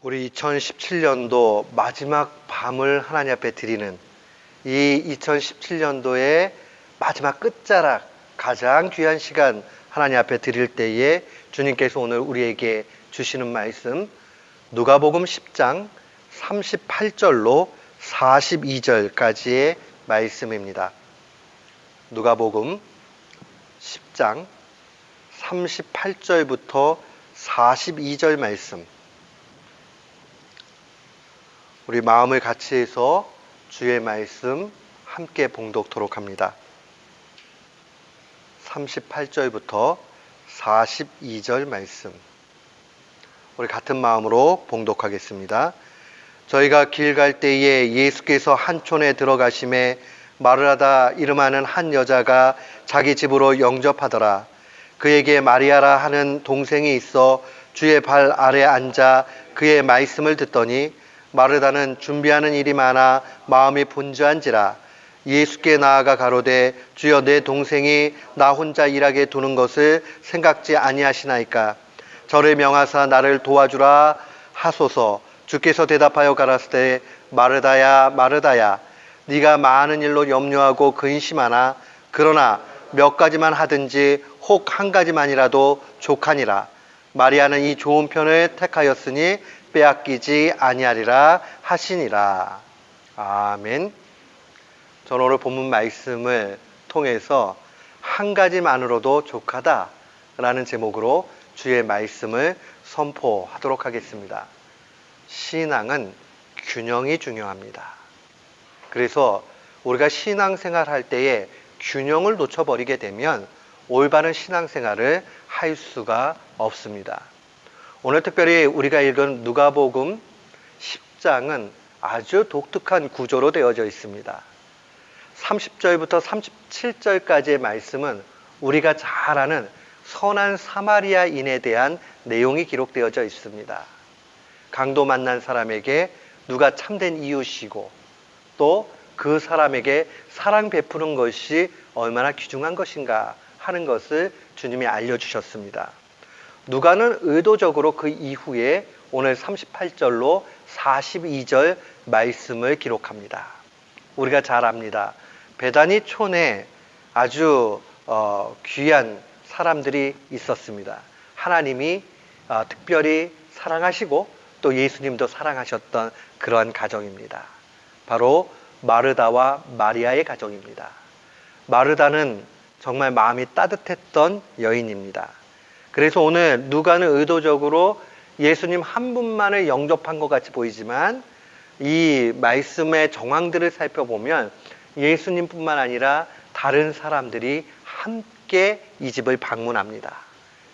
우리 2017년도 마지막 밤을 하나님 앞에 드리는 이 2017년도의 마지막 끝자락, 가장 귀한 시간 하나님 앞에 드릴 때에 주님께서 오늘 우리에게 주시는 말씀, 누가복음 10장 38절로 42절까지의 말씀입니다. 누가복음 10장 38절부터 42절 말씀, 우리 마음을 같이 해서 주의 말씀 함께 봉독토록 합니다. 38절부터 42절 말씀, 우리 같은 마음으로 봉독하겠습니다. 저희가 길 갈 때에 예수께서 한 촌에 들어가심에 마르다다 이름하는 한 여자가 자기 집으로 영접하더라. 그에게 마리아라 하는 동생이 있어 주의 발 아래 앉아 그의 말씀을 듣더니 마르다는 준비하는 일이 많아 마음이 분주한지라. 예수께 나아가 가로되 주여, 내 동생이 나 혼자 일하게 두는 것을 생각지 아니하시나이까. 저를 명하사 나를 도와주라 하소서. 주께서 대답하여 가라사대 마르다야 마르다야, 네가 많은 일로 염려하고 근심하나 그러나 몇 가지만 하든지 혹 한 가지만이라도 족하니라. 마리아는 이 좋은 편을 택하였으니 빼앗기지 아니하리라 하시니라. 아멘. 저는 오늘 본문 말씀을 통해서 한 가지만으로도 족하다라는 제목으로 주의 말씀을 선포하도록 하겠습니다. 신앙은 균형이 중요합니다. 그래서 우리가 신앙생활 할 때에 균형을 놓쳐버리게 되면 올바른 신앙생활을 할 수가 없습니다. 오늘 특별히 우리가 읽은 누가복음 10장은 아주 독특한 구조로 되어져 있습니다. 30절부터 37절까지의 말씀은 우리가 잘 아는 선한 사마리아인에 대한 내용이 기록되어져 있습니다. 강도 만난 사람에게 누가 참된 이웃이고 또 그 사람에게 사랑 베푸는 것이 얼마나 귀중한 것인가 하는 것을 주님이 알려주셨습니다. 누가는 의도적으로 그 이후에 오늘 38절로 42절 말씀을 기록합니다. 우리가 잘 압니다. 베다니 촌에 아주 귀한 사람들이 있었습니다. 하나님이 특별히 사랑하시고 또 예수님도 사랑하셨던 그러한 가정입니다. 바로 마르다와 마리아의 가정입니다. 마르다는 정말 마음이 따뜻했던 여인입니다. 그래서 오늘 누가는 의도적으로 예수님 한 분만을 영접한 것 같이 보이지만 이 말씀의 정황들을 살펴보면 예수님뿐만 아니라 다른 사람들이 함께 이 집을 방문합니다.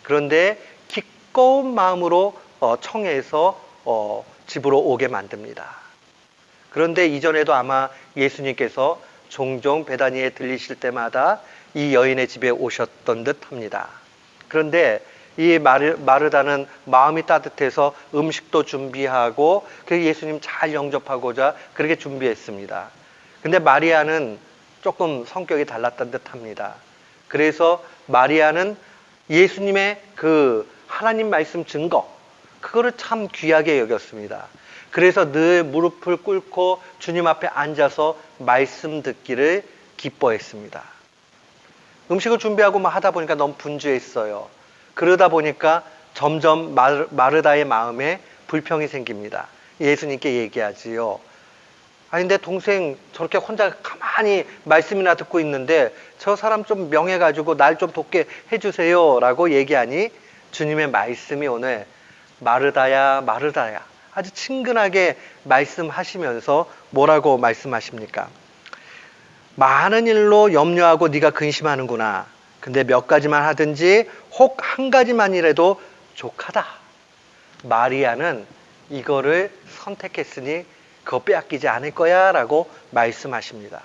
그런데 기꺼운 마음으로 청해서 집으로 오게 만듭니다. 그런데 이전에도 아마 예수님께서 종종 베다니에 들리실 때마다 이 여인의 집에 오셨던 듯 합니다. 그런데 이 마르다는 마음이 따뜻해서 음식도 준비하고 그 예수님 잘 영접하고자 그렇게 준비했습니다. 근데 마리아는 조금 성격이 달랐던 듯 합니다. 그래서 마리아는 예수님의 그 하나님 말씀 증거, 그거를 참 귀하게 여겼습니다. 그래서 늘 무릎을 꿇고 주님 앞에 앉아서 말씀 듣기를 기뻐했습니다. 음식을 준비하고 막 하다 보니까 너무 분주했어요. 그러다 보니까 점점 마르다의 마음에 불평이 생깁니다. 예수님께 얘기하지요. 아니, 내 동생 저렇게 혼자 가만히 말씀이나 듣고 있는데 저 사람 좀 명해가지고 날 좀 돕게 해주세요 라고 얘기하니 주님의 말씀이 오늘 마르다야 마르다야 아주 친근하게 말씀하시면서 뭐라고 말씀하십니까? 많은 일로 염려하고 네가 근심하는구나. 근데 몇 가지만 하든지 혹 한 가지만이라도 족하다. 마리아는 이거를 선택했으니 그거 빼앗기지 않을 거야 라고 말씀하십니다.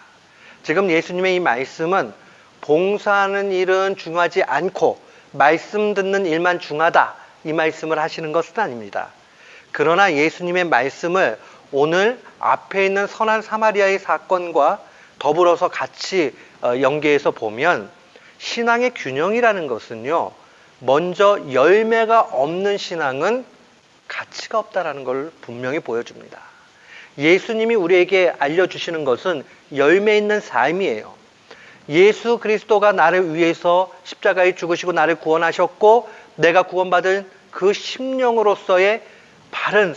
지금 예수님의 이 말씀은 봉사하는 일은 중요하지 않고 말씀 듣는 일만 중하다, 이 말씀을 하시는 것은 아닙니다. 그러나 예수님의 말씀을 오늘 앞에 있는 선한 사마리아의 사건과 더불어서 같이 연계해서 보면 신앙의 균형이라는 것은요, 먼저 열매가 없는 신앙은 가치가 없다라는 걸 분명히 보여줍니다. 예수님이 우리에게 알려주시는 것은 열매 있는 삶이에요. 예수 그리스도가 나를 위해서 십자가에 죽으시고 나를 구원하셨고 내가 구원받은 그 심령으로서의 바른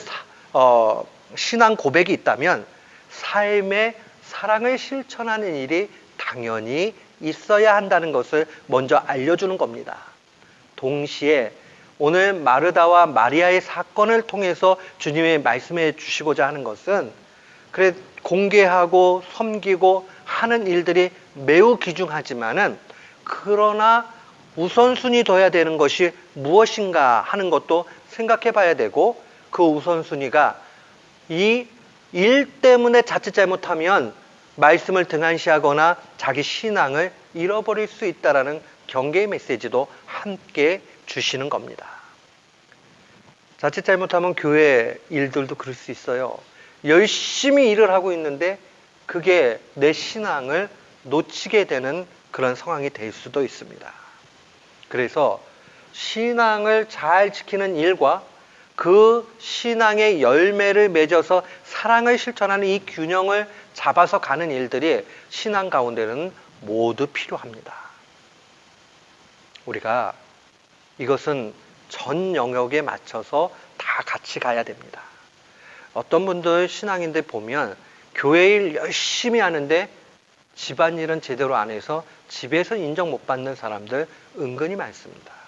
신앙 고백이 있다면 삶의 사랑을 실천하는 일이 당연히 있어야 한다는 것을 먼저 알려주는 겁니다. 동시에 오늘 마르다와 마리아의 사건을 통해서 주님이 말씀해 주시고자 하는 것은 그래 공개하고 섬기고 하는 일들이 매우 귀중하지만은 그러나 우선순위 둬야 되는 것이 무엇인가 하는 것도 생각해 봐야 되고 그 우선순위가 이 일 때문에 자칫 잘못하면 말씀을 등한시하거나 자기 신앙을 잃어버릴 수 있다라는 경계의 메시지도 함께 주시는 겁니다. 자칫 잘못하면 교회 일들도 그럴 수 있어요. 열심히 일을 하고 있는데 그게 내 신앙을 놓치게 되는 그런 상황이 될 수도 있습니다. 그래서 신앙을 잘 지키는 일과 그 신앙의 열매를 맺어서 사랑을 실천하는 이 균형을 잡아서 가는 일들이 신앙 가운데는 모두 필요합니다. 우리가 이것은 전 영역에 맞춰서 다 같이 가야 됩니다. 어떤 분들 신앙인들 보면 교회 일 열심히 하는데 집안일은 제대로 안 해서 집에서 인정 못 받는 사람들 은근히 많습니다.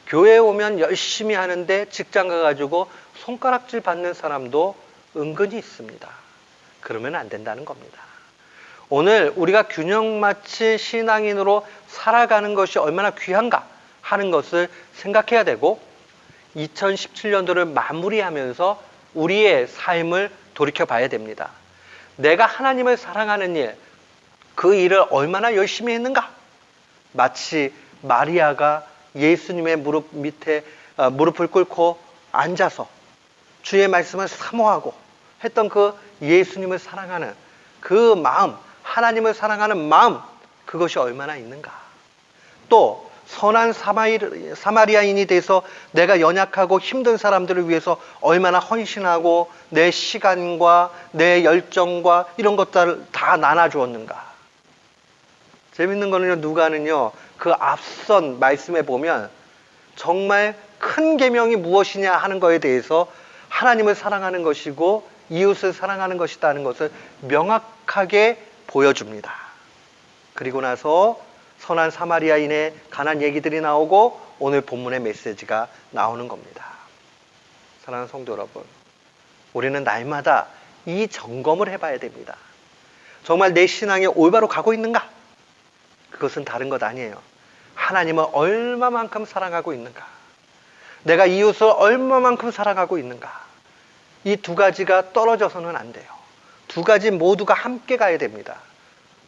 교회에 오면 열심히 하는데 직장 가가지고 손가락질 받는 사람도 은근히 있습니다. 그러면 안 된다는 겁니다. 오늘 우리가 균형 맞춘 신앙인으로 살아가는 것이 얼마나 귀한가 하는 것을 생각해야 되고 2017년도를 마무리하면서 우리의 삶을 돌이켜 봐야 됩니다. 내가 하나님을 사랑하는 일, 그 일을 얼마나 열심히 했는가? 마치 마리아가 예수님의 무릎 밑에 무릎을 꿇고 앉아서 주의 말씀을 사모하고 했던 그 예수님을 사랑하는 그 마음, 하나님을 사랑하는 마음, 그것이 얼마나 있는가? 또 선한 사마리아인이 돼서 내가 연약하고 힘든 사람들을 위해서 얼마나 헌신하고 내 시간과 내 열정과 이런 것들을 다 나눠주었는가? 재밌는 거는요, 누가는요, 그 앞선 말씀에 보면 정말 큰 계명이 무엇이냐 하는 거에 대해서 하나님을 사랑하는 것이고 이웃을 사랑하는 것이다는 것을 명확하게 보여줍니다. 그리고 나서 선한 사마리아인의 가난 얘기들이 나오고 오늘 본문의 메시지가 나오는 겁니다. 사랑하는 성도 여러분, 우리는 날마다 이 점검을 해봐야 됩니다. 정말 내 신앙이 올바로 가고 있는가? 그것은 다른 것 아니에요. 하나님을 얼마만큼 사랑하고 있는가? 내가 이웃을 얼마만큼 사랑하고 있는가? 이 두 가지가 떨어져서는 안 돼요. 두 가지 모두가 함께 가야 됩니다.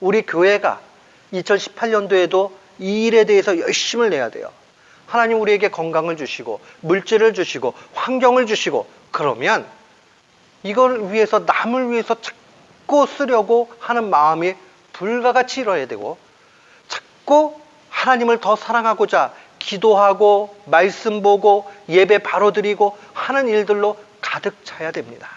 우리 교회가 2018년도에도 이 일에 대해서 열심을 내야 돼요. 하나님 우리에게 건강을 주시고 물질을 주시고 환경을 주시고 그러면 이걸 위해서 남을 위해서 자꾸 쓰려고 하는 마음이 불가같이 일어야 되고 자꾸 하나님을 더 사랑하고자 기도하고 말씀 보고 예배 바로 드리고 하는 일들로 가득 차야 됩니다.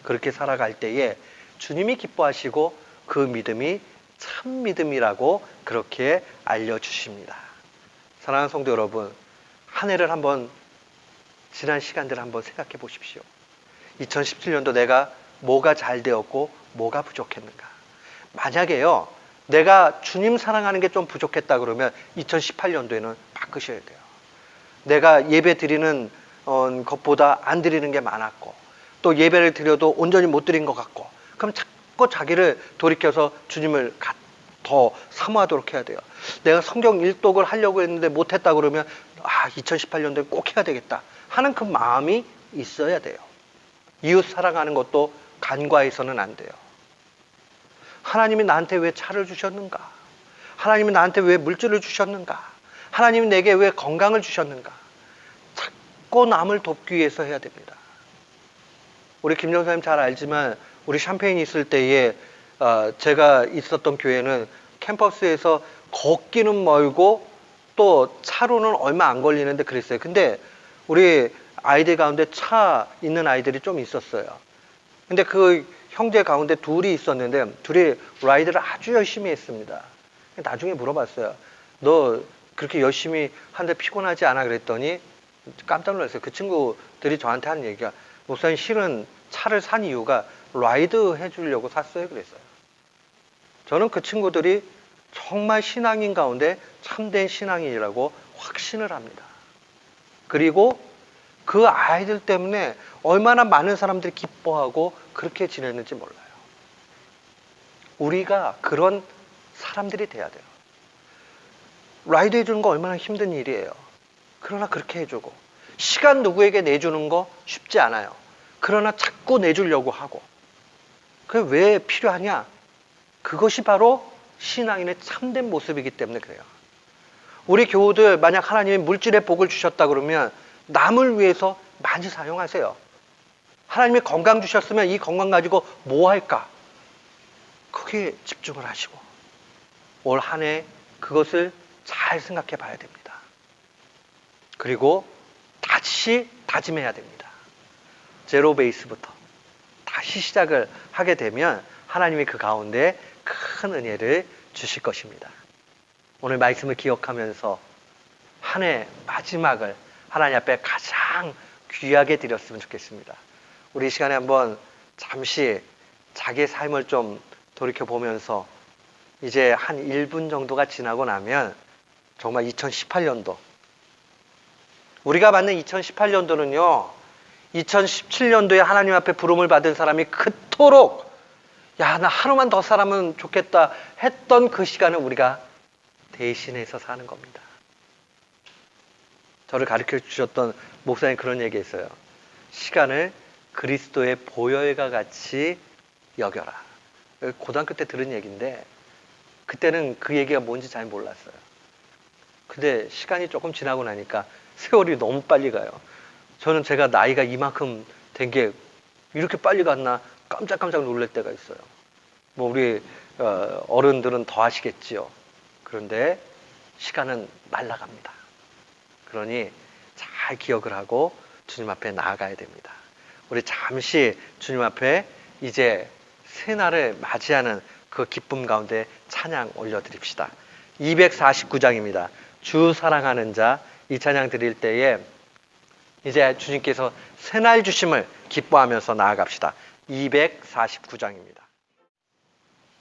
그렇게 살아갈 때에 주님이 기뻐하시고 그 믿음이 참 믿음이라고 그렇게 알려주십니다. 사랑하는 성도 여러분, 한 해를 한번 지난 시간들을 한번 생각해 보십시오. 2017년도 내가 뭐가 잘 되었고 뭐가 부족했는가? 만약에요, 내가 주님 사랑하는 게 좀 부족했다 그러면 2018년도에는 바꾸셔야 돼요. 내가 예배 드리는 것보다 안 드리는 게 많았고 또 예배를 드려도 온전히 못 드린 것 같고 그럼 자꾸 자기를 돌이켜서 주님을 더 사모하도록 해야 돼요. 내가 성경 일독을 하려고 했는데 못했다 그러면 2018년도에 꼭 해야 되겠다 하는 그 마음이 있어야 돼요. 이웃 사랑하는 것도 간과해서는 안 돼요. 하나님이 나한테 왜 차를 주셨는가? 하나님이 나한테 왜 물질을 주셨는가? 하나님이 내게 왜 건강을 주셨는가? 자꾸 남을 돕기 위해서 해야 됩니다. 우리 김정사님 잘 알지만 우리 샴페인 있을 때에 제가 있었던 교회는 캠퍼스에서 걷기는 멀고 또 차로는 얼마 안 걸리는데 그랬어요. 근데 우리 아이들 가운데 차 있는 아이들이 좀 있었어요. 근데 그 형제 가운데 둘이 있었는데 둘이 라이드를 아주 열심히 했습니다. 나중에 물어봤어요. 너 그렇게 열심히 하는데 피곤하지 않아? 그랬더니 깜짝 놀랐어요. 그 친구들이 저한테 하는 얘기가, 목사님 실은 차를 산 이유가 라이드 해주려고 샀어요. 그랬어요. 저는 그 친구들이 정말 신앙인 가운데 참된 신앙인이라고 확신을 합니다. 그리고 그 아이들 때문에 얼마나 많은 사람들이 기뻐하고 그렇게 지냈는지 몰라요. 우리가 그런 사람들이 돼야 돼요. 라이드 해주는 거 얼마나 힘든 일이에요. 그러나 그렇게 해주고, 시간 누구에게 내주는 거 쉽지 않아요. 그러나 자꾸 내주려고 하고. 그게 왜 필요하냐? 그것이 바로 신앙인의 참된 모습이기 때문에 그래요. 우리 교우들 만약 하나님이 물질의 복을 주셨다 그러면 남을 위해서 많이 사용하세요. 하나님이 건강 주셨으면 이 건강 가지고 뭐 할까? 거기에 집중을 하시고 올 한 해 그것을 잘 생각해 봐야 됩니다. 그리고 다시 다짐해야 됩니다. 제로 베이스부터 다시 시작을 하게 되면 하나님이 그 가운데 큰 은혜를 주실 것입니다. 오늘 말씀을 기억하면서 한 해 마지막을 하나님 앞에 가장 귀하게 드렸으면 좋겠습니다. 우리 이 시간에 한번 잠시 자기의 삶을 좀 돌이켜보면서 이제 한 1분 정도가 지나고 나면 정말 2018년도, 우리가 맞는 2018년도는요 2017년도에 하나님 앞에 부름을 받은 사람이 그토록 야, 나 하루만 더 살면 좋겠다 했던 그 시간을 우리가 대신해서 사는 겁니다. 저를 가르쳐 주셨던 목사님 그런 얘기 했어요. 시간을 그리스도의 보혈과 같이 여겨라. 고등학교 때 들은 얘기인데 그때는 그 얘기가 뭔지 잘 몰랐어요. 근데 시간이 조금 지나고 나니까 세월이 너무 빨리 가요. 저는 제가 나이가 이만큼 된 게 이렇게 빨리 갔나 깜짝깜짝 놀랄 때가 있어요. 뭐 우리 어른들은 더 아시겠지요. 그런데 시간은 날아갑니다. 그러니 잘 기억을 하고 주님 앞에 나아가야 됩니다. 우리 잠시 주님 앞에 이제 새날을 맞이하는 그 기쁨 가운데 찬양 올려드립시다. 249장입니다. 주 사랑하는 자, 이 찬양 드릴 때에 이제 주님께서 새날 주심을 기뻐하면서 나아갑시다. 249장입니다.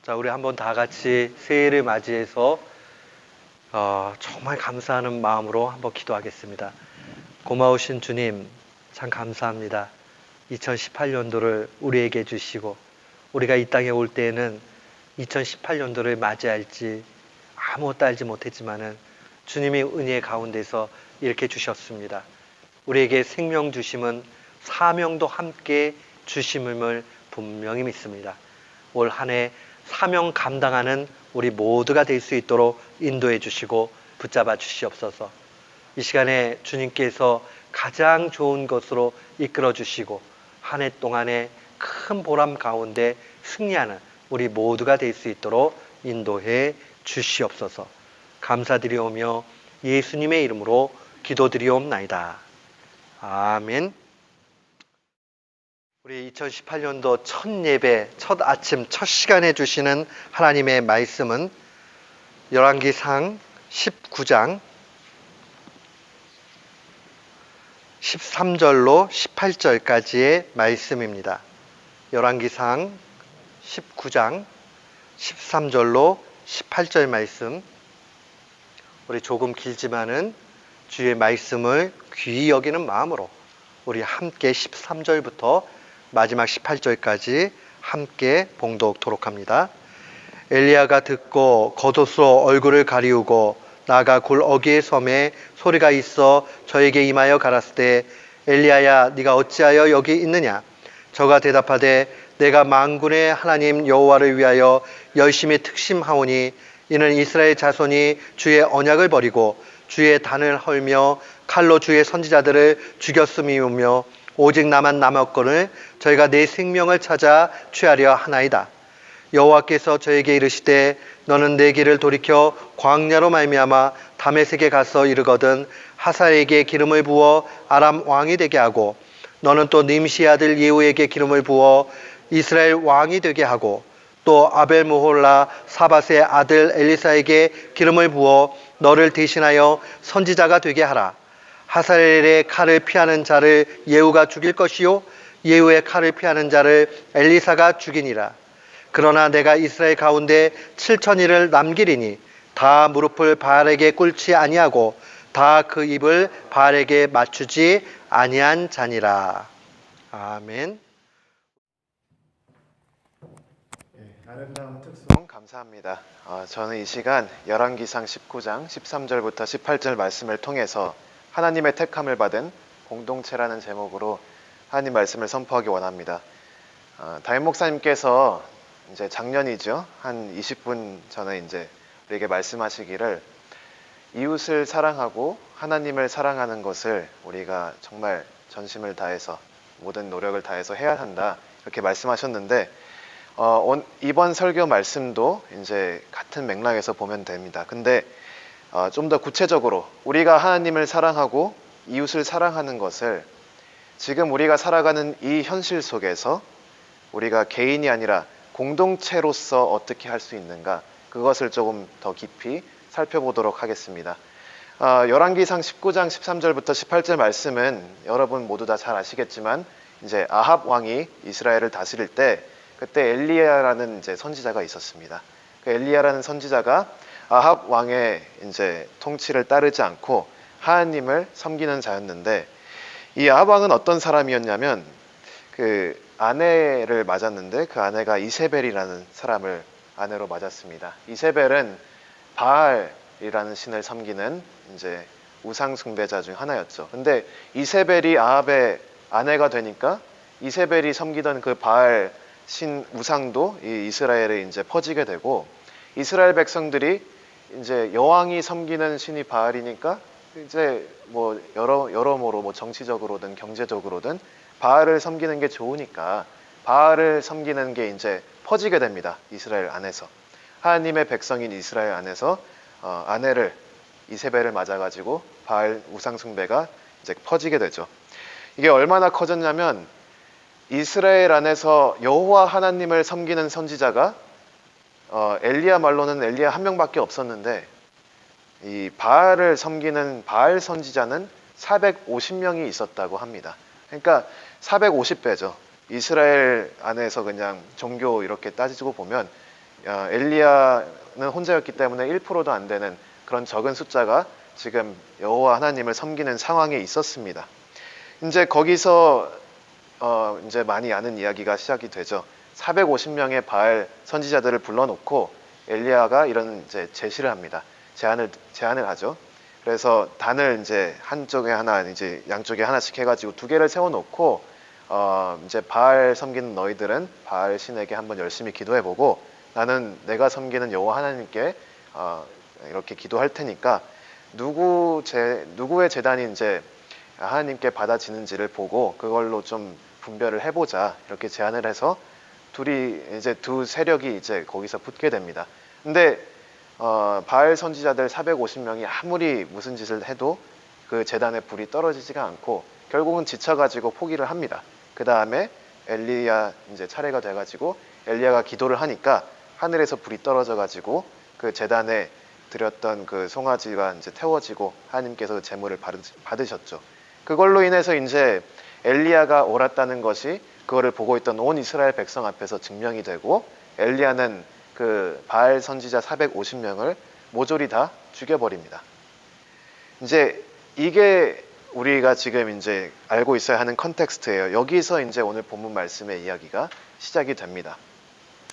자, 우리 한번 다 같이 새해를 맞이해서 정말 감사하는 마음으로 한번 기도하겠습니다. 고마우신 주님, 참 감사합니다. 2018년도를 우리에게 주시고 우리가 이 땅에 올 때에는 2018년도를 맞이할지 아무것도 알지 못했지만은 주님의 은혜 가운데서 이렇게 주셨습니다. 우리에게 생명 주심은 사명도 함께 주심을 분명히 믿습니다. 올 한 해 사명 감당하는 우리 모두가 될 수 있도록 인도해 주시고 붙잡아 주시옵소서. 이 시간에 주님께서 가장 좋은 것으로 이끌어 주시고 한 해 동안에 큰 보람 가운데 승리하는 우리 모두가 될 수 있도록 인도해 주시옵소서. 감사드리오며 예수님의 이름으로 기도드리옵나이다. 아멘. 우리 2018년도 첫 예배, 첫 아침, 첫 시간에 주시는 하나님의 말씀은 열왕기상 19장 13절로 18절까지의 말씀입니다. 열왕기상 19장 13절로 18절 말씀, 우리 조금 길지만은 주의 말씀을 귀히 여기는 마음으로 우리 함께 13절부터 마지막 18절까지 함께 봉독토록 합니다. 엘리야가 듣고 겉옷으로 얼굴을 가리우고 나가 굴 어귀의 섬에 소리가 있어 저에게 임하여 가라사대 엘리야야 네가 어찌하여 여기 있느냐? 저가 대답하되 내가 만군의 하나님 여호와를 위하여 열심히 특심하오니 이는 이스라엘 자손이 주의 언약을 버리고 주의 단을 헐며 칼로 주의 선지자들을 죽였음이오며 오직 나만 남았거늘 저희가 내 생명을 찾아 취하려 하나이다. 여호와께서 저에게 이르시되 너는 내 길을 돌이켜 광야로 말미암아 다메섹에 가서 이르거든 하사엘에게 기름을 부어 아람 왕이 되게 하고 너는 또 nim시 아들 예후에게 기름을 부어 이스라엘 왕이 되게 하고 또 아벨므홀라 사밧의 아들 엘리사에게 기름을 부어 너를 대신하여 선지자가 되게 하라. 하사엘의 칼을 피하는 자를 예후가 죽일 것이요 예후의 칼을 피하는 자를 엘리사가 죽이니라. 그러나 내가 이스라엘 가운데 7천이를 남기리니 다 무릎을 바알에게 꿇지 아니하고 다 그 입을 바알에게 맞추지 아니한 자니라. 아멘. 아름다운 특송 감사합니다. 저는 이 시간 열왕기상 19장 13절부터 18절 말씀을 통해서 하나님의 택함을 받은 공동체라는 제목으로 하나님 말씀을 선포하기 원합니다. 담임 목사님께서 이제 작년이죠. 한 20분 전에 이제 우리에게 말씀하시기를 이웃을 사랑하고 하나님을 사랑하는 것을 우리가 정말 전심을 다해서 모든 노력을 다해서 해야 한다. 이렇게 말씀하셨는데 이번 설교 말씀도 이제 같은 맥락에서 보면 됩니다. 근데 좀 더 구체적으로 우리가 하나님을 사랑하고 이웃을 사랑하는 것을 지금 우리가 살아가는 이 현실 속에서 우리가 개인이 아니라 공동체로서 어떻게 할 수 있는가, 그것을 조금 더 깊이 살펴보도록 하겠습니다. 열왕기상 19장 13절부터 18절 말씀은 여러분 모두 다 잘 아시겠지만 이제 아합 왕이 이스라엘을 다스릴 때 그때 엘리야라는 이제 선지자가 있었습니다. 그 엘리야라는 선지자가 아합 왕의 이제 통치를 따르지 않고 하나님을 섬기는 자였는데, 이 아합 왕은 어떤 사람이었냐면 그 아내를 맞았는데 그 아내가 이세벨이라는 사람을 아내로 맞았습니다. 이세벨은 바알이라는 신을 섬기는 이제 우상 숭배자 중 하나였죠. 근데 이세벨이 아합의 아내가 되니까 이세벨이 섬기던 그 바알 신 우상도 이 이스라엘에 이제 퍼지게 되고, 이스라엘 백성들이 이제 여왕이 섬기는 신이 바알이니까 이제 뭐 여러모로 뭐 정치적으로든 경제적으로든 바알을 섬기는 게 좋으니까 바알을 섬기는 게 이제 퍼지게 됩니다. 이스라엘 안에서. 하나님의 백성인 이스라엘 안에서 아내를 이세벨을 맞아가지고 바알 우상 숭배가 이제 퍼지게 되죠. 이게 얼마나 커졌냐면 이스라엘 안에서 여호와 하나님을 섬기는 선지자가 엘리야 말로는 엘리야 한 명밖에 없었는데 이 바알을 섬기는 바알 선지자는 450명이 있었다고 합니다. 그러니까 450배죠. 이스라엘 안에서 그냥 종교 이렇게 따지고 보면 엘리야는 혼자였기 때문에 1%도 안 되는 그런 적은 숫자가 지금 여호와 하나님을 섬기는 상황에 있었습니다. 이제 거기서 이제 많이 아는 이야기가 시작이 되죠. 450명의 바알 선지자들을 불러놓고 엘리야가 이런 이제 제시를 합니다. 제안을 하죠. 그래서 단을 이제 한쪽에 하나, 이제 양쪽에 하나씩 해가지고 2개를 세워놓고 이제 바알 섬기는 너희들은 바알 신에게 한번 열심히 기도해보고 나는 내가 섬기는 여호와 하나님께 이렇게 기도할 테니까 누구의 제단이 이제 하나님께 받아지는지를 보고 그걸로 좀 분별을 해보자, 이렇게 제안을 해서 둘이 이제 두 세력이 이제 거기서 붙게 됩니다. 근데 바알 선지자들 450명이 아무리 무슨 짓을 해도 그 제단에 불이 떨어지지가 않고 결국은 지쳐가지고 포기를 합니다. 그 다음에 엘리야 이제 차례가 돼가지고 엘리야가 기도를 하니까 하늘에서 불이 떨어져가지고 그 제단에 드렸던 그 송아지가 이제 태워지고 하나님께서 그 제물을 받으셨죠. 그걸로 인해서 이제 엘리야가 옳았다는 것이 그거를 보고 있던 온 이스라엘 백성 앞에서 증명이 되고 엘리야는 그 바알 선지자 450명을 모조리 다 죽여버립니다. 이제 이게 우리가 지금 이제 알고 있어야 하는 컨텍스트예요. 여기서 이제 오늘 본문 말씀의 이야기가 시작이 됩니다.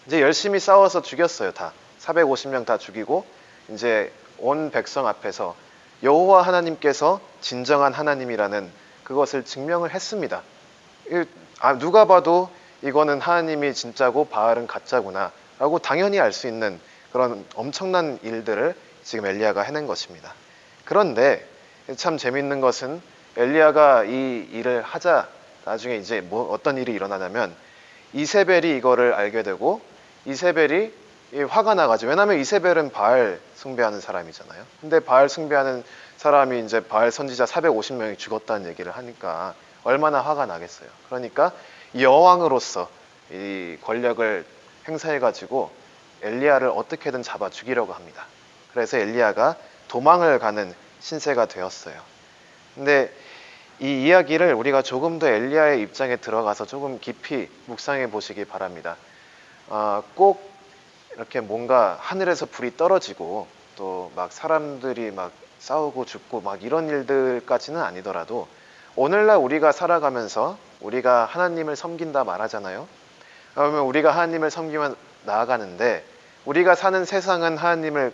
이제 열심히 싸워서 죽였어요. 다 450명 다 죽이고 이제 온 백성 앞에서 여호와 하나님께서 진정한 하나님이라는 그것을 증명을 했습니다. 누가 봐도 이거는 하나님이 진짜고 바알은 가짜구나 라고 당연히 알 수 있는 그런 엄청난 일들을 지금 엘리야가 해낸 것입니다. 그런데 참 재밌는 것은 엘리야가 이 일을 하자 나중에 이제 어떤 일이 일어나냐면 이세벨이 이거를 알게 되고 이세벨이 화가 나가지고, 왜냐하면 이세벨은 바알 숭배하는 사람이잖아요. 근데 바알 숭배하는 사람이 이제 바알 선지자 450명이 죽었다는 얘기를 하니까 얼마나 화가 나겠어요. 그러니까 여왕으로서 이 권력을 행사해가지고 엘리야를 어떻게든 잡아 죽이려고 합니다. 그래서 엘리야가 도망을 가는 신세가 되었어요. 근데 이 이야기를 우리가 조금 더 엘리야의 입장에 들어가서 조금 깊이 묵상해 보시기 바랍니다. 꼭 이렇게 뭔가 하늘에서 불이 떨어지고 또 막 사람들이 막 싸우고 죽고 막 이런 일들까지는 아니더라도 오늘날 우리가 살아가면서 우리가 하나님을 섬긴다 말하잖아요. 그러면 우리가 하나님을 섬기면 나아가는데 우리가 사는 세상은 하나님을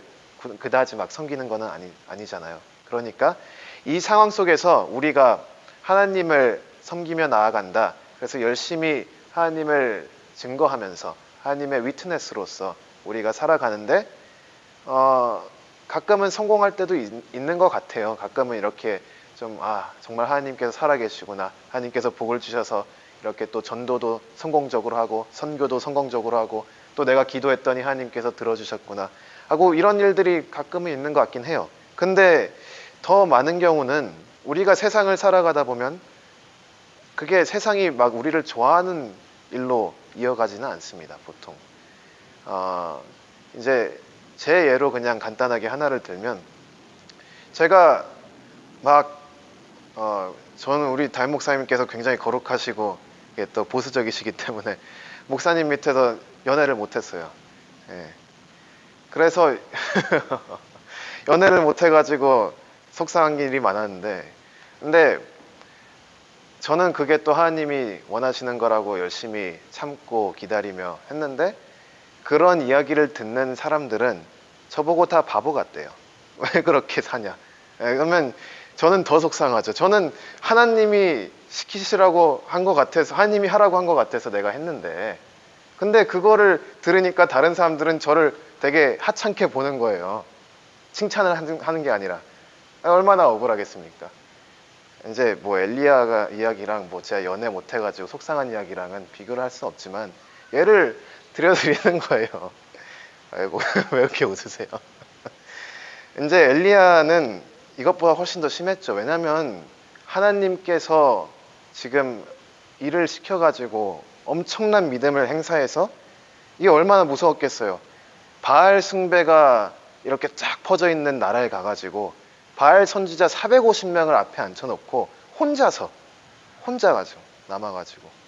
그다지 막 섬기는 건 아니잖아요. 그러니까 이 상황 속에서 우리가 하나님을 섬기며 나아간다. 그래서 열심히 하나님을 증거하면서 하나님의 위트네스로서 우리가 살아가는데 가끔은 성공할 때도 있는 것 같아요. 가끔은 이렇게 좀 정말 하나님께서 살아계시구나. 하나님께서 복을 주셔서 이렇게 또 전도도 성공적으로 하고 선교도 성공적으로 하고 또 내가 기도했더니 하나님께서 들어주셨구나 하고 이런 일들이 가끔은 있는 것 같긴 해요. 근데 더 많은 경우는 우리가 세상을 살아가다 보면 그게 세상이 막 우리를 좋아하는 일로 이어가지는 않습니다. 보통 이제 제 예로 그냥 간단하게 하나를 들면 제가 막 저는 우리 담임 목사님께서 굉장히 거룩하시고 또 보수적이시기 때문에 목사님 밑에서 연애를 못했어요. 예. 그래서 연애를 못해가지고 속상한 일이 많았는데 근데 저는 그게 또 하나님이 원하시는 거라고 열심히 참고 기다리며 했는데 그런 이야기를 듣는 사람들은 저보고 다 바보 같대요. 왜 그렇게 사냐. 그러면 저는 더 속상하죠. 저는 하나님이 시키시라고 한 것 같아서 하나님이 하라고 한 것 같아서 내가 했는데 근데 그거를 들으니까 다른 사람들은 저를 되게 하찮게 보는 거예요. 칭찬을 하는 게 아니라 얼마나 억울하겠습니까. 이제 뭐 엘리야가 이야기랑 뭐 제가 연애 못 해가지고 속상한 이야기랑은 비교를 할 수 없지만 예를 들려드리는 거예요. 아이고 왜 이렇게 웃으세요. 이제 엘리야는 이것보다 훨씬 더 심했죠. 왜냐하면 하나님께서 지금 일을 시켜가지고 엄청난 믿음을 행사해서 이게 얼마나 무서웠겠어요. 바알 숭배가 이렇게 쫙 퍼져 있는 나라에 가가지고 바알 선지자 450명을 앞에 앉혀놓고 혼자 가지고 남아가지고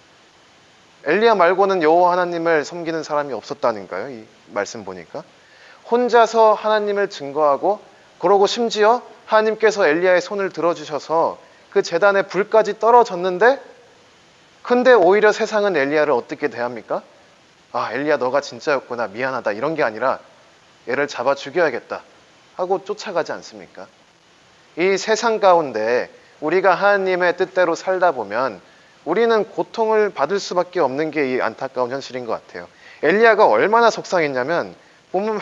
엘리야 말고는 여호와 하나님을 섬기는 사람이 없었다니까요. 이 말씀 보니까 혼자서 하나님을 증거하고 그러고 심지어 하나님께서 엘리야의 손을 들어주셔서 그 제단에 불까지 떨어졌는데 근데 오히려 세상은 엘리야를 어떻게 대합니까? 엘리야 너가 진짜였구나 미안하다 이런 게 아니라 얘를 잡아 죽여야겠다 하고 쫓아가지 않습니까? 이 세상 가운데 우리가 하나님의 뜻대로 살다 보면 우리는 고통을 받을 수밖에 없는 게 이 안타까운 현실인 것 같아요. 엘리야가 얼마나 속상했냐면 보면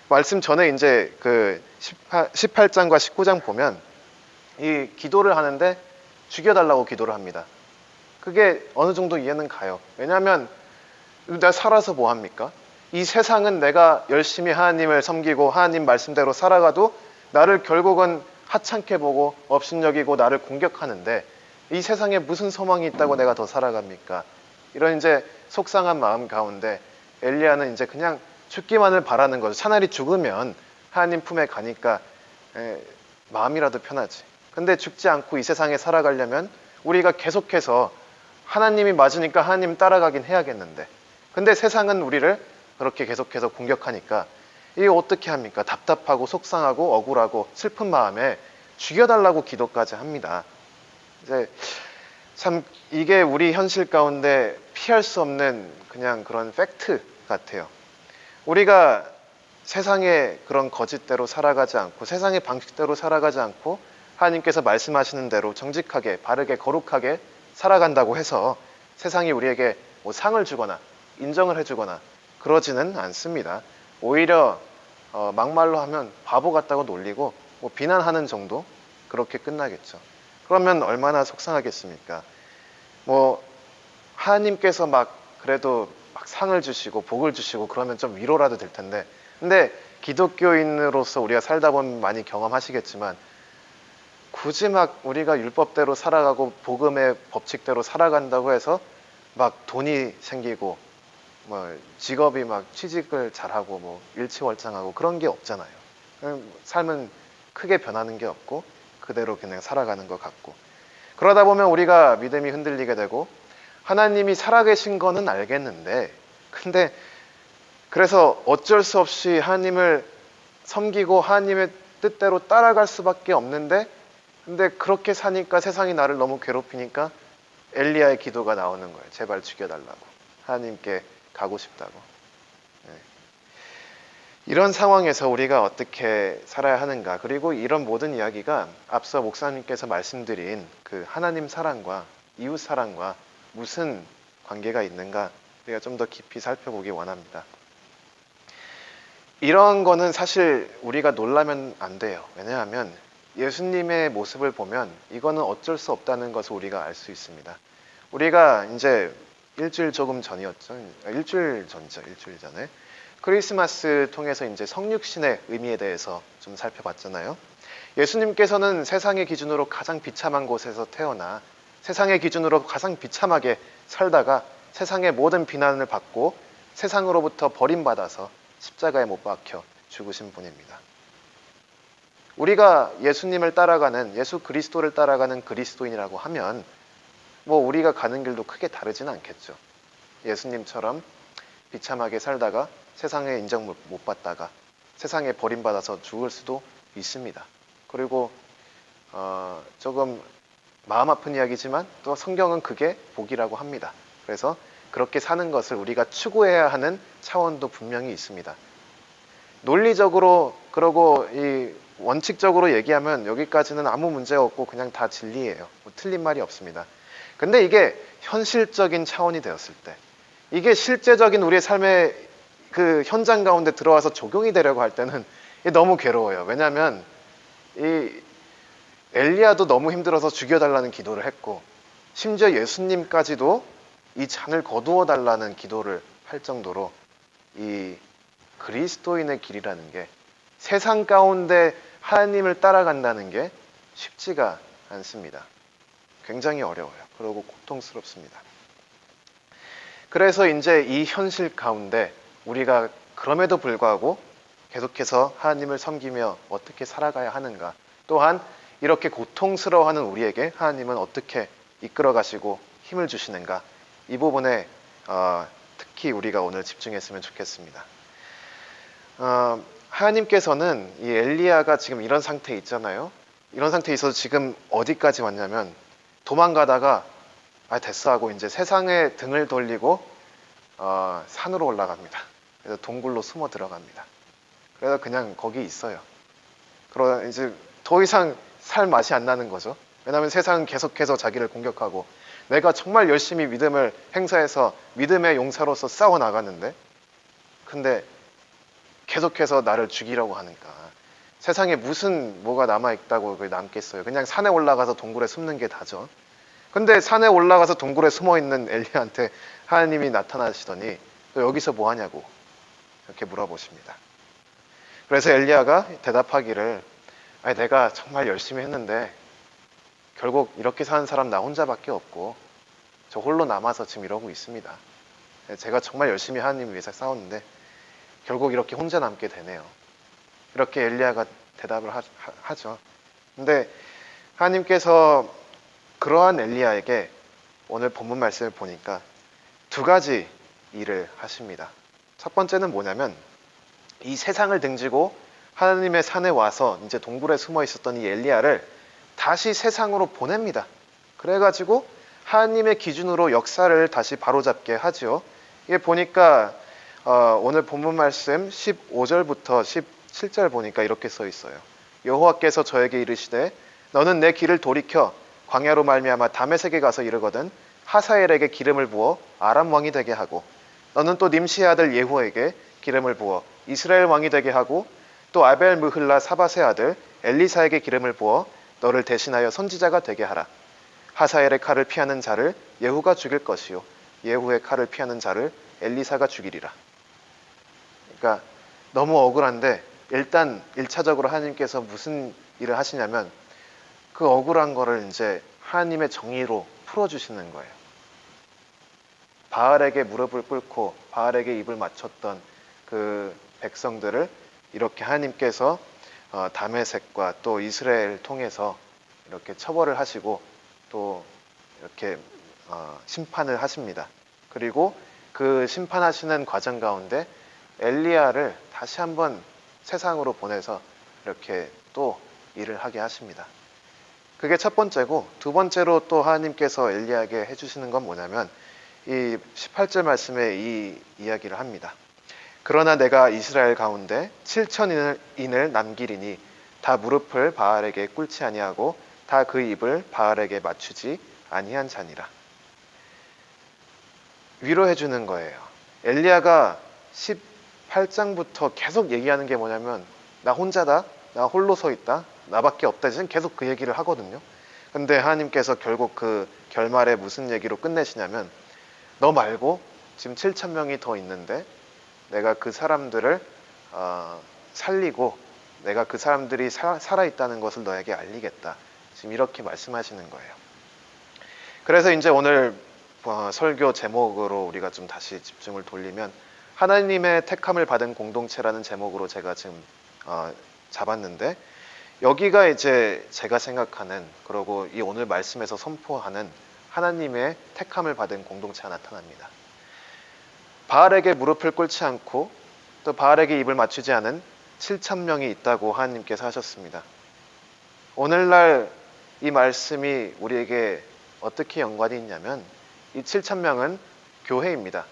말씀 전에 이제 그 18장과 19장 보면 이 기도를 하는데 죽여달라고 기도를 합니다. 그게 어느 정도 이해는 가요. 왜냐하면 내가 살아서 뭐 합니까? 이 세상은 내가 열심히 하나님을 섬기고 하나님 말씀대로 살아가도 나를 결국은 하찮게 보고 업신여기고 나를 공격하는데 이 세상에 무슨 소망이 있다고 내가 더 살아갑니까? 이런 이제 속상한 마음 가운데 엘리야는 이제 그냥 죽기만을 바라는 거죠. 차라리 죽으면 하나님 품에 가니까 마음이라도 편하지. 근데 죽지 않고 이 세상에 살아가려면 우리가 계속해서 하나님이 맞으니까 하나님 따라가긴 해야겠는데 근데 세상은 우리를 그렇게 계속해서 공격하니까 이게 어떻게 합니까? 답답하고 속상하고 억울하고 슬픈 마음에 죽여달라고 기도까지 합니다. 이제 참 이게 우리 현실 가운데 피할 수 없는 그냥 그런 팩트 같아요. 우리가 세상의 그런 거짓대로 살아가지 않고 세상의 방식대로 살아가지 않고 하나님께서 말씀하시는 대로 정직하게 바르게 거룩하게 살아간다고 해서 세상이 우리에게 뭐 상을 주거나 인정을 해주거나 그러지는 않습니다. 오히려 막말로 하면 바보 같다고 놀리고 뭐 비난하는 정도 그렇게 끝나겠죠. 그러면 얼마나 속상하겠습니까? 뭐 하나님께서 막 그래도 막 상을 주시고 복을 주시고 그러면 좀 위로라도 될 텐데 근데 기독교인으로서 우리가 살다 보면 많이 경험하시겠지만 굳이 막 우리가 율법대로 살아가고 복음의 법칙대로 살아간다고 해서 막 돈이 생기고 뭐 직업이 막 취직을 잘하고 뭐 일치월장하고 그런 게 없잖아요. 그냥 삶은 크게 변하는 게 없고 그대로 그냥 살아가는 것 같고, 그러다 보면 우리가 믿음이 흔들리게 되고 하나님이 살아계신 거는 알겠는데, 근데 그래서 어쩔 수 없이 하나님을 섬기고 하나님의 뜻대로 따라갈 수밖에 없는데, 근데 그렇게 사니까 세상이 나를 너무 괴롭히니까 엘리야의 기도가 나오는 거예요. 제발 죽여달라고. 하나님께 가고 싶다고. 네. 이런 상황에서 우리가 어떻게 살아야 하는가, 그리고 이런 모든 이야기가 앞서 목사님께서 말씀드린 그 하나님 사랑과 이웃 사랑과 무슨 관계가 있는가, 우리가 좀 더 깊이 살펴보기 원합니다. 이런 거는 사실 우리가 놀라면 안 돼요. 왜냐하면 예수님의 모습을 보면 이거는 어쩔 수 없다는 것을 우리가 알 수 있습니다. 우리가 이제 일주일 조금 전이었죠. 일주일 전에 크리스마스 통해서 이제 성육신의 의미에 대해서 좀 살펴봤잖아요. 예수님께서는 세상의 기준으로 가장 비참한 곳에서 태어나 세상의 기준으로 가장 비참하게 살다가 세상의 모든 비난을 받고 세상으로부터 버림받아서 십자가에 못 박혀 죽으신 분입니다. 우리가 예수님을 따라가는, 예수 그리스도를 따라가는 그리스도인이라고 하면 뭐 우리가 가는 길도 크게 다르지는 않겠죠. 예수님처럼 비참하게 살다가 세상에 인정 못 받다가 세상에 버림받아서 죽을 수도 있습니다. 그리고 조금 마음 아픈 이야기지만 또 성경은 그게 복이라고 합니다. 그래서 그렇게 사는 것을 우리가 추구해야 하는 차원도 분명히 있습니다. 논리적으로 그러고 이 원칙적으로 얘기하면 여기까지는 아무 문제 없고 그냥 다 진리예요. 뭐 틀린 말이 없습니다. 근데 이게 현실적인 차원이 되었을 때, 이게 실제적인 우리의 삶의 그 현장 가운데 들어와서 적용이 되려고 할 때는 이게 너무 괴로워요. 왜냐하면 이 엘리야도 너무 힘들어서 죽여달라는 기도를 했고, 심지어 예수님까지도 이 잔을 거두어 달라는 기도를 할 정도로 이 그리스도인의 길이라는 게, 세상 가운데 하나님을 따라간다는 게 쉽지가 않습니다. 굉장히 어려워요. 그리고 고통스럽습니다. 그래서 이제 이 현실 가운데 우리가 그럼에도 불구하고 계속해서 하나님을 섬기며 어떻게 살아가야 하는가, 또한 이렇게 고통스러워하는 우리에게 하나님은 어떻게 이끌어 가시고 힘을 주시는가, 이 부분에 특히 우리가 오늘 집중했으면 좋겠습니다. 하나님께서는 이 엘리야가 지금 이런 상태에 있잖아요. 이런 상태에 있어서 지금 어디까지 왔냐면 도망가다가 됐어 하고 이제 세상에 등을 돌리고 산으로 올라갑니다. 그래서 동굴로 숨어 들어갑니다. 그래서 그냥 거기 있어요. 그러다 이제 더 이상 살 맛이 안 나는 거죠. 왜냐하면 세상은 계속해서 자기를 공격하고, 내가 정말 열심히 믿음을 행사해서 믿음의 용사로서 싸워 나가는데, 근데 계속해서 나를 죽이려고 하니까 세상에 무슨 뭐가 남아있다고 남겠어요. 그냥 산에 올라가서 동굴에 숨는 게 다죠. 근데 산에 올라가서 동굴에 숨어있는 엘리야한테 하나님이 나타나시더니 또 여기서 뭐 하냐고 이렇게 물어보십니다. 그래서 엘리야가 대답하기를, 내가 정말 열심히 했는데 결국 이렇게 사는 사람 나 혼자밖에 없고 저 홀로 남아서 지금 이러고 있습니다. 제가 정말 열심히 하나님 위해서 싸웠는데 결국 이렇게 혼자 남게 되네요. 이렇게 엘리야가 대답을 하죠. 근데 하나님께서 그러한 엘리야에게 오늘 본문 말씀을 보니까 두 가지 일을 하십니다. 첫 번째는 뭐냐면, 이 세상을 등지고 하나님의 산에 와서 이제 동굴에 숨어 있었던 이 엘리야를 다시 세상으로 보냅니다. 그래가지고 하나님의 기준으로 역사를 다시 바로잡게 하죠. 이게 보니까 오늘 본문 말씀 15절부터 17절 보니까 이렇게 써 있어요. 여호와께서 저에게 이르시되 너는 내 길을 돌이켜 광야로 말미암아 다메섹에 가서 이르거든 하사엘에게 기름을 부어 아람 왕이 되게 하고, 너는 또 님시의 아들 예후에게 기름을 부어 이스라엘 왕이 되게 하고, 또 아벨 무흘라 사밧의 아들 엘리사에게 기름을 부어 너를 대신하여 선지자가 되게 하라. 하사엘의 칼을 피하는 자를 예후가 죽일 것이요 예후의 칼을 피하는 자를 엘리사가 죽이리라. 그러니까 너무 억울한데 일단 1차적으로 하나님께서 무슨 일을 하시냐면 그 억울한 거를 이제 하나님의 정의로 풀어주시는 거예요. 바알에게 무릎을 꿇고 바알에게 입을 맞췄던 그 백성들을 이렇게 하나님께서 다메섹과 또 이스라엘을 통해서 이렇게 처벌을 하시고 또 이렇게 심판을 하십니다. 그리고 그 심판하시는 과정 가운데 엘리야를 다시 한번 세상으로 보내서 이렇게 또 일을 하게 하십니다. 그게 첫 번째고, 두 번째로 또 하나님께서 엘리야에게 해주시는 건 뭐냐면 이 18절 말씀에 이 이야기를 합니다. 그러나 내가 이스라엘 가운데 7천인을 남기리니 다 무릎을 바알에게 꿇지 아니하고 다 그 입을 바알에게 맞추지 아니한 자니라. 위로해 주는 거예요. 엘리야가 18장부터 계속 얘기하는 게 뭐냐면 나 혼자다, 나 홀로 서 있다, 나밖에 없다. 지금 계속 그 얘기를 하거든요. 근데 하나님께서 결국 그 결말에 무슨 얘기로 끝내시냐면 너 말고 지금 7천 명이 더 있는데 내가 그 사람들을 살리고 내가 그 사람들이 살아있다는 것을 너에게 알리겠다. 지금 이렇게 말씀하시는 거예요. 그래서 이제 오늘 설교 제목으로 우리가 좀 다시 집중을 돌리면 하나님의 택함을 받은 공동체라는 제목으로 제가 지금 잡았는데, 여기가 이제 제가 생각하는, 그리고 이 오늘 말씀에서 선포하는 하나님의 택함을 받은 공동체가 나타납니다. 바알에게 무릎을 꿇지 않고 또 바알에게 입을 맞추지 않은 7천 명이 있다고 하나님께서 하셨습니다. 오늘날 이 말씀이 우리에게 어떻게 연관이 있냐면 이 7천 명은 교회입니다.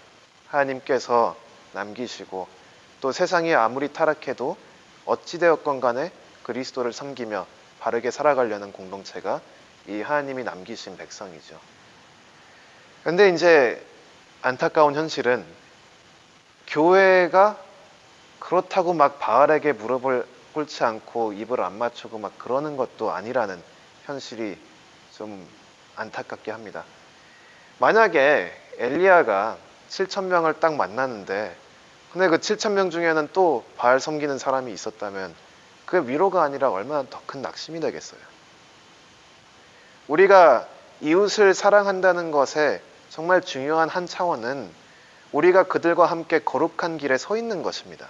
하나님께서 남기시고 또 세상이 아무리 타락해도 어찌되었건 간에 그리스도를 섬기며 바르게 살아가려는 공동체가 이 하나님이 남기신 백성이죠. 그런데 이제 안타까운 현실은 교회가 그렇다고 막 바알에게 무릎을 꿇지 않고 입을 안 맞추고 막 그러는 것도 아니라는 현실이 좀 안타깝게 합니다. 만약에 엘리야가 7천 명을 딱 만났는데 근데 그 7천 명 중에는 또 바알 섬기는 사람이 있었다면 그게 위로가 아니라 얼마나 더 큰 낙심이 되겠어요. 우리가 이웃을 사랑한다는 것에 정말 중요한 한 차원은 우리가 그들과 함께 거룩한 길에 서 있는 것입니다.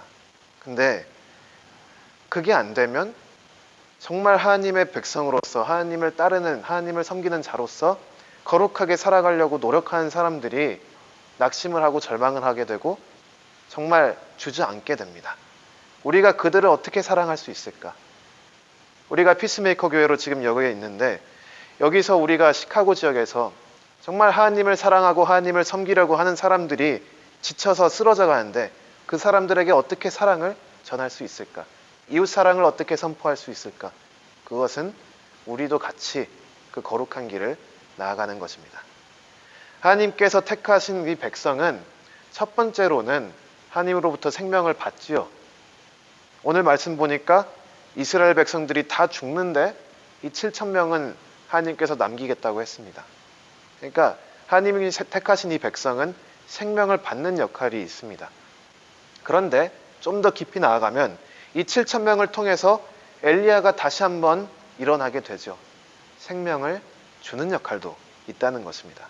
근데 그게 안 되면 정말 하나님의 백성으로서 하나님을 따르는, 하나님을 섬기는 자로서 거룩하게 살아가려고 노력하는 사람들이 낙심을 하고 절망을 하게 되고 정말 주저앉게 됩니다. 우리가 그들을 어떻게 사랑할 수 있을까? 우리가 피스메이커 교회로 지금 여기에 있는데 여기서 우리가 시카고 지역에서 정말 하나님을 사랑하고 하나님을 섬기려고 하는 사람들이 지쳐서 쓰러져 가는데 그 사람들에게 어떻게 사랑을 전할 수 있을까? 이웃 사랑을 어떻게 선포할 수 있을까? 그것은 우리도 같이 그 거룩한 길을 나아가는 것입니다. 하나님께서 택하신 이 백성은 첫 번째로는 하나님으로부터 생명을 받지요. 오늘 말씀 보니까 이스라엘 백성들이 다 죽는데 이 7천 명은 하나님께서 남기겠다고 했습니다. 그러니까 하나님이 택하신 이 백성은 생명을 받는 역할이 있습니다. 그런데 좀 더 깊이 나아가면 이 7천 명을 통해서 엘리야가 다시 한번 일어나게 되죠. 생명을 주는 역할도 있다는 것입니다.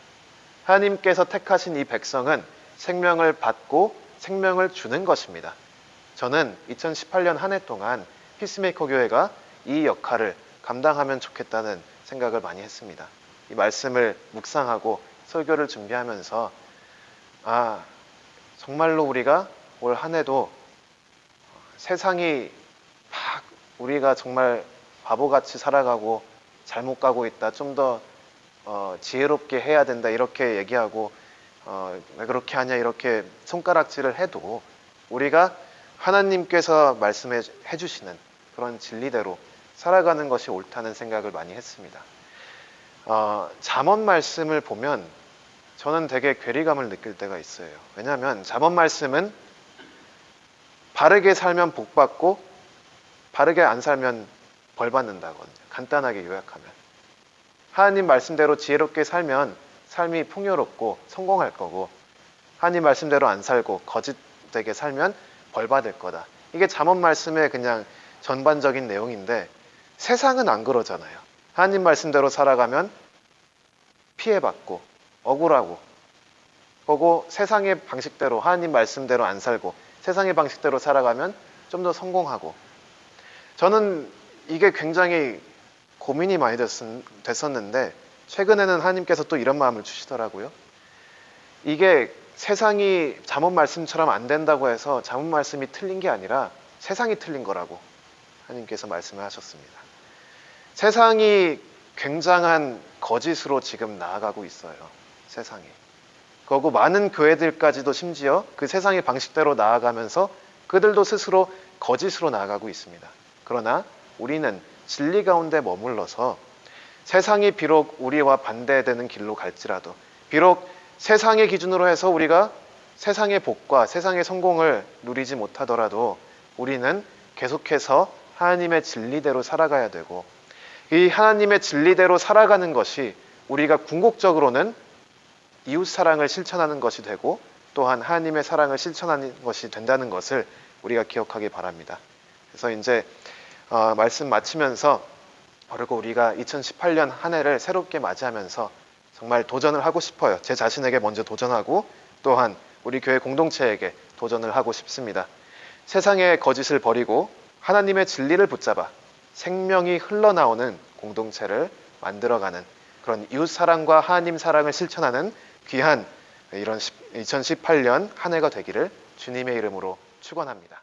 하나님께서 택하신 이 백성은 생명을 받고 생명을 주는 것입니다. 저는 2018년 한 해 동안 피스메이커 교회가 이 역할을 감당하면 좋겠다는 생각을 많이 했습니다. 이 말씀을 묵상하고 설교를 준비하면서 정말로 우리가 올 한 해도 세상이 막 우리가 정말 바보같이 살아가고 잘못 가고 있다, 좀 더 지혜롭게 해야 된다 이렇게 얘기하고 왜 그렇게 하냐 이렇게 손가락질을 해도 우리가 하나님께서 말씀해 주시는 그런 진리대로 살아가는 것이 옳다는 생각을 많이 했습니다. 잠언 말씀을 보면 저는 되게 괴리감을 느낄 때가 있어요. 왜냐하면 잠언 말씀은 바르게 살면 복 받고 바르게 안 살면 벌 받는다거든요. 간단하게 요약하면. 하나님 말씀대로 지혜롭게 살면 삶이 풍요롭고 성공할 거고, 하나님 말씀대로 안 살고 거짓되게 살면 벌 받을 거다. 이게 잠언 말씀의 그냥 전반적인 내용인데 세상은 안 그러잖아요. 하나님 말씀대로 살아가면 피해받고 억울하고, 그리고 세상의 방식대로, 하나님 말씀대로 안 살고 세상의 방식대로 살아가면 좀 더 성공하고. 저는 이게 굉장히 고민이 많이 됐었는데 최근에는 하나님께서 또 이런 마음을 주시더라고요. 이게 세상이 잠언 말씀처럼 안 된다고 해서 잠언 말씀이 틀린 게 아니라 세상이 틀린 거라고 하나님께서 말씀을 하셨습니다. 세상이 굉장한 거짓으로 지금 나아가고 있어요. 세상이. 그리고 많은 교회들까지도 심지어 그 세상의 방식대로 나아가면서 그들도 스스로 거짓으로 나아가고 있습니다. 그러나 우리는 진리 가운데 머물러서 세상이 비록 우리와 반대되는 길로 갈지라도, 비록 세상의 기준으로 해서 우리가 세상의 복과 세상의 성공을 누리지 못하더라도 우리는 계속해서 하나님의 진리대로 살아가야 되고, 이 하나님의 진리대로 살아가는 것이 우리가 궁극적으로는 이웃 사랑을 실천하는 것이 되고 또한 하나님의 사랑을 실천하는 것이 된다는 것을 우리가 기억하기 바랍니다. 그래서 이제 말씀 마치면서, 그리고 우리가 2018년 한 해를 새롭게 맞이하면서 정말 도전을 하고 싶어요. 제 자신에게 먼저 도전하고 또한 우리 교회 공동체에게 도전을 하고 싶습니다. 세상의 거짓을 버리고 하나님의 진리를 붙잡아 생명이 흘러나오는 공동체를 만들어가는 그런 이웃 사랑과 하나님 사랑을 실천하는 귀한 이런 2018년 한 해가 되기를 주님의 이름으로 축원합니다.